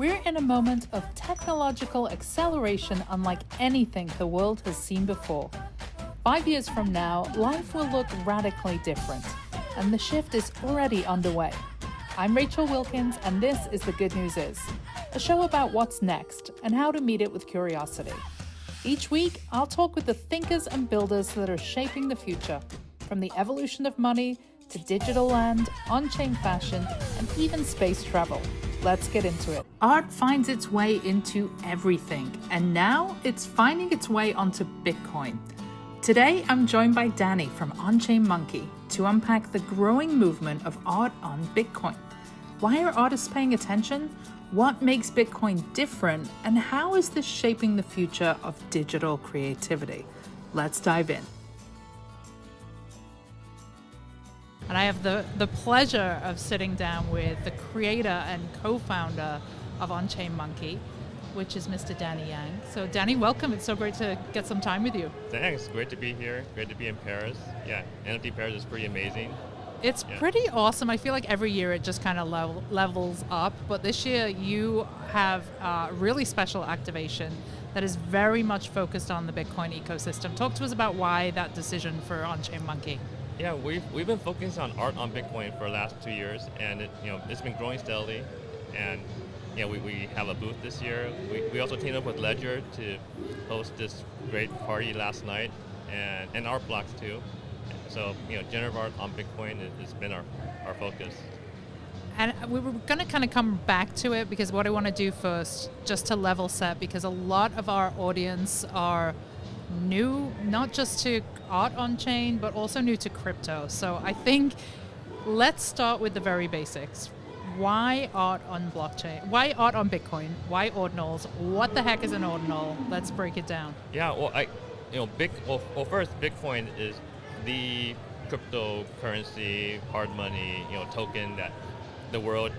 We're in a moment of technological acceleration unlike anything the world has seen before. 5 years from now, life will look radically different, and the shift is already underway. I'm Rachel Wilkins, and this is The Good News Is, a show about what's next and how to meet it with curiosity. Each week, I'll talk with the thinkers and builders that are shaping the future, from the evolution of money to digital land, on-chain fashion, and even space travel. Let's get into it. Art finds its way into everything, and now it's finding its way onto Bitcoin. Today, I'm joined by Danny from Onchain Monkey to unpack the growing movement of art on Bitcoin. Why are artists paying attention? What makes Bitcoin different? And how is this shaping the future of digital creativity? Let's dive in. And I have the pleasure of sitting down with the creator and co-founder of Onchain Monkey, which is Mr. Danny Yang. So Danny, welcome. It's so great to get some time with you. Thanks. Great to be here. Great to be in Paris. Yeah, NFT Paris is pretty amazing. It's pretty awesome. I feel like every year it just kind of levels up. But this year you have a really special activation that is very much focused on the Bitcoin ecosystem. Talk to us about why that decision for Onchain Monkey. Yeah, we've been focused on art on Bitcoin for the last 2 years, and it's been growing steadily. And we have a booth this year. We also teamed up with Ledger to host this great party last night, and art blocks too. So generative art on Bitcoin has been our focus. And we were going to kind of come back to it because what I want to do first, just to level set, because a lot of our audience are new, not just to art on chain, but also new to crypto. So I think let's start with the very basics. Why art on blockchain? Why art on Bitcoin? Why ordinals? What the heck is an ordinal? Let's break it down. Yeah, well, first, Bitcoin is the cryptocurrency, hard money, token that the world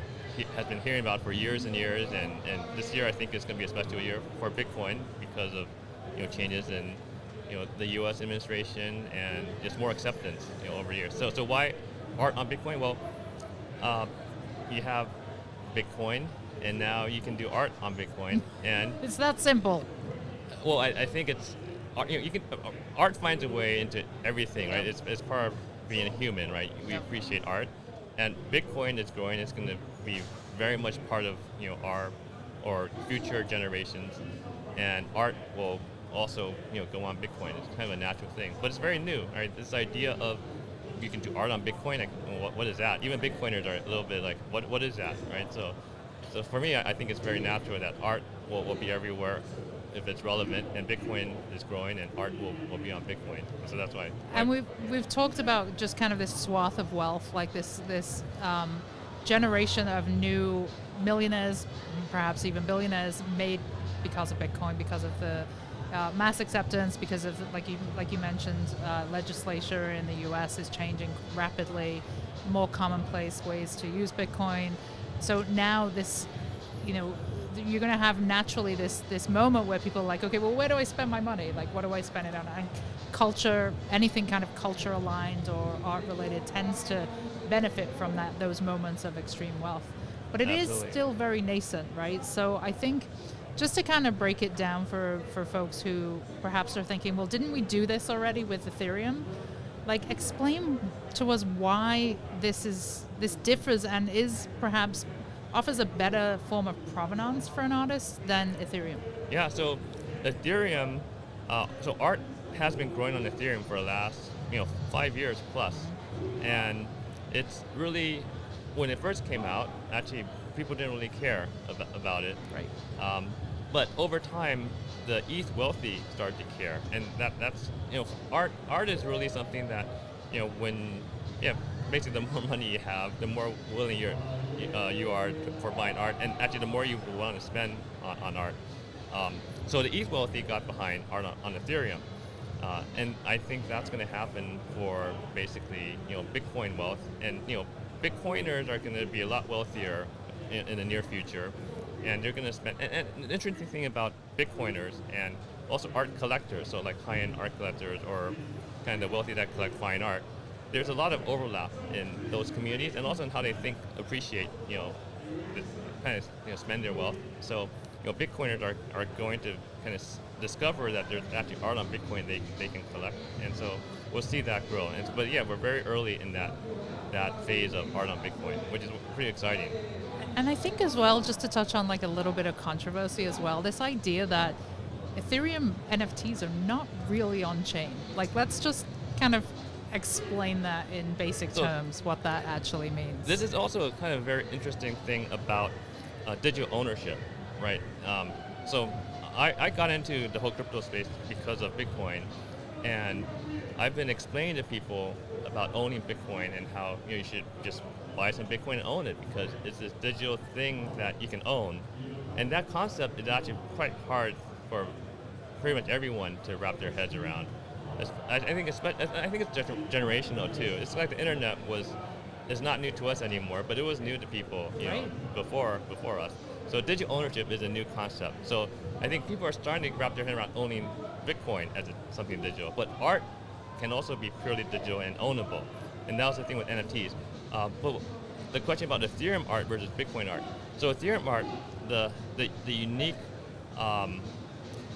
has been hearing about for years and years, and this year I think is going to be a special year for Bitcoin because of changes in the U.S. administration and just more acceptance over years. So why art on Bitcoin? Well, you have Bitcoin, and now you can do art on Bitcoin, and it's that simple. Well, I think it's art finds a way into everything, right? It's part of being a human, right? We appreciate art, and Bitcoin is growing. It's going to be very much part of our or future generations, and art will also go on Bitcoin. It's kind of a natural thing, but it's very new, right? This idea of you can do art on Bitcoin, like, what is that? Even Bitcoiners are a little bit like, what is that, right? So for me, I think it's very natural that art will be everywhere if it's relevant, and Bitcoin is growing, and art will be on Bitcoin. So that's why. And we've talked about just kind of this swath of wealth, like this generation of new millionaires, perhaps even billionaires, made because of Bitcoin, because of the mass acceptance, because of like you mentioned, legislature in the U.S. is changing rapidly, more commonplace ways to use Bitcoin. So now this, you're going to have naturally this moment where people are like, okay, well, where do I spend my money? Like, what do I spend it on? And culture, anything kind of culture aligned or art related tends to benefit from those moments of extreme wealth. But it Absolutely. is still very nascent, right? So I think just to kind of break it down for folks who perhaps are thinking, well, didn't we do this already with Ethereum? Like, explain to us why this differs and is perhaps offers a better form of provenance for an artist than Ethereum. Yeah, so Ethereum, so art has been growing on Ethereum for the last 5 years plus, and it's really, when it first came out, actually people didn't really care about it. Right. But over time, the ETH wealthy started to care, and that's art is really something that basically the more money you have, the more willing you are for buying art, and actually the more you want to spend on art. So the ETH wealthy got behind art on Ethereum, and I think that's going to happen for basically Bitcoin wealth, and Bitcoiners are going to be a lot wealthier in the near future, and they're going to spend. And the interesting thing about Bitcoiners and also art collectors, so like high-end art collectors or kind of the wealthy that collect fine art, there's a lot of overlap in those communities and also in how they think, appreciate, kind of spend their wealth. So Bitcoiners are going to kind of discover that there's actually art on Bitcoin they can collect, and so we'll see that grow. But yeah, we're very early in that phase of art on Bitcoin, which is pretty exciting. And I think as well, just to touch on like a little bit of controversy as well, this idea that Ethereum NFTs are not really on chain. Like, let's just kind of explain that in basic terms, what that actually means. This is also a kind of very interesting thing about digital ownership, right? So I got into the whole crypto space because of Bitcoin, and I've been explaining to people about owning Bitcoin and how you should just buy some Bitcoin and own it because it's this digital thing that you can own, and that concept is actually quite hard for pretty much everyone to wrap their heads around. I think it's generational too. It's like the internet is not new to us anymore, but it was new to people, before us. So digital ownership is a new concept. So I think people are starting to wrap their head around owning Bitcoin as something digital, but art can also be purely digital and ownable. And that was the thing with NFTs. But the question about Ethereum art versus Bitcoin art. So Ethereum art, the unique kind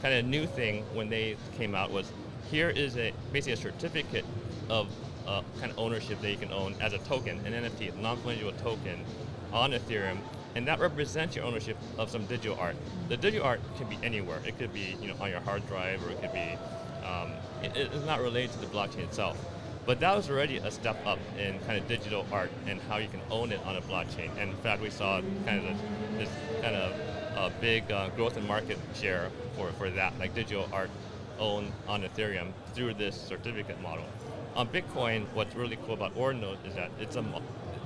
of new thing when they came out was here is basically a certificate of kind of ownership that you can own as a token, an NFT, a non-fungible token on Ethereum, and that represents your ownership of some digital art. The digital art can be anywhere. It could be on your hard drive, or it could be it's not related to the blockchain itself. But that was already a step up in kind of digital art and how you can own it on a blockchain. And in fact, we saw kind of this kind of big growth in market share for that, like digital art owned on Ethereum through this certificate model. On Bitcoin, what's really cool about Ordinals is that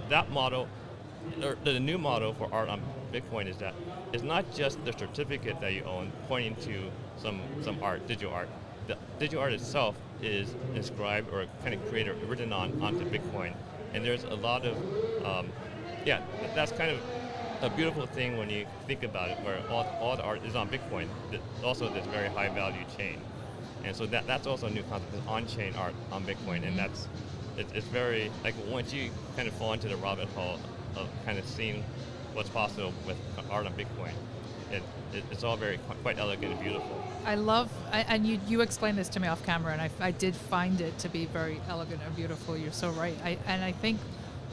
that model, or the new model for art on Bitcoin is that it's not just the certificate that you own pointing to some art, digital art. The digital art itself is inscribed or kind of created, written onto Bitcoin. And there's a lot of, that's kind of a beautiful thing when you think about it, where all the art is on Bitcoin. Also, this very high value chain. And so that's also a new concept, is on-chain art on Bitcoin. And it's very, like, once you kind of fall into the rabbit hole of kind of seeing what's possible with art on Bitcoin, it's all very quite elegant and beautiful. I love, and you explained this to me off camera, and I did find it to be very elegant and beautiful. You're so right. I think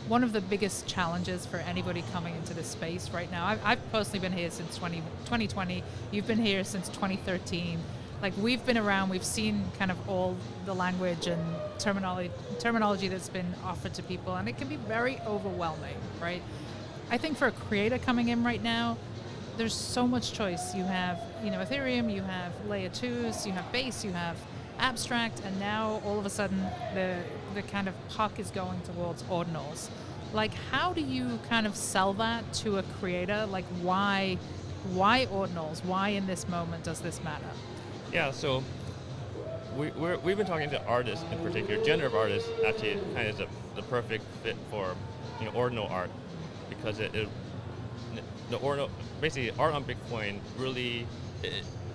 one of the biggest challenges for anybody coming into this space right now, I've personally been here since 2020. You've been here since 2013. Like, we've been around, we've seen kind of all the language and terminology that's been offered to people, and it can be very overwhelming, right? I think for a creator coming in right now, there's so much choice. You have, Ethereum, you have layer 2s, you have base, you have abstract, and now all of a sudden the kind of puck is going towards ordinals. Like, how do you kind of sell that to a creator? Like, why ordinals? Why in this moment does this matter? Yeah, so we've been talking to artists in particular. Generative artists actually kind of is the perfect fit for ordinal art, because the ordinal, basically art on Bitcoin really,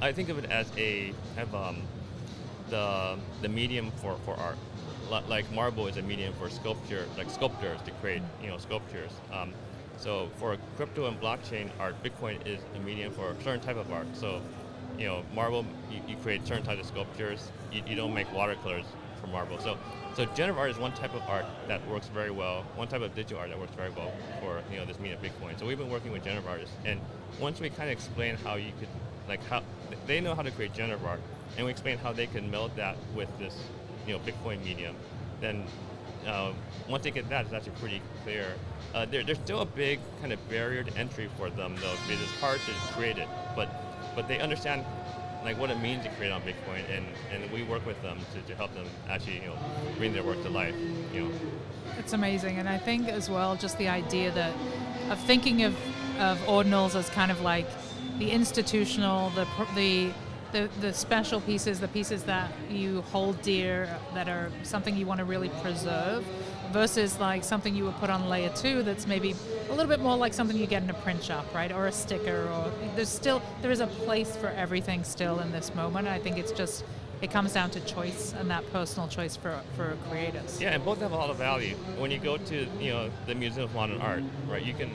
I think of it as a kind of the medium for art. Like marble is a medium for sculpture, like sculptors to create sculptures. So for crypto and blockchain art, Bitcoin is a medium for a certain type of art. So marble, you create certain types of sculptures. You don't make watercolors for marble. So generative art is one type of art that works very well, one type of digital art that works very well for this medium Bitcoin. So we've been working with generative artists, and once we kind of explain how you could, like, how they know how to create generative art, and we explain how they can meld that with this Bitcoin medium, then once they get that, it's actually pretty clear. There's still a big kind of barrier to entry for them, though, because it's hard to create it, but they understand like what it means to create on Bitcoin, and we work with them to help them actually bring their work to life. It's amazing, and I think as well just the idea that of thinking of ordinals as kind of like the institutional, the special pieces, the pieces that you hold dear, that are something you want to really preserve, versus like something you would put on layer 2 that's maybe a little bit more like something you get in a print shop, right? Or a sticker, or there is a place for everything still in this moment. I think it's just it comes down to choice and that personal choice for creators. Yeah, and both have a lot of value. When you go to the Museum of Modern Art, right? You can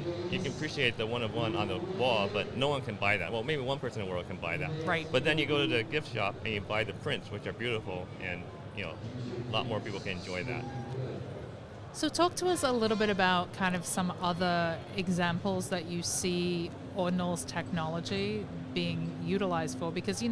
appreciate the one of one on the wall, but no one can buy that. Well, maybe one person in the world can buy that. Right. But then you go to the gift shop and you buy the prints, which are beautiful, and a lot more people can enjoy that. So talk to us a little bit about kind of some other examples that you see Ordinals technology being utilized for, because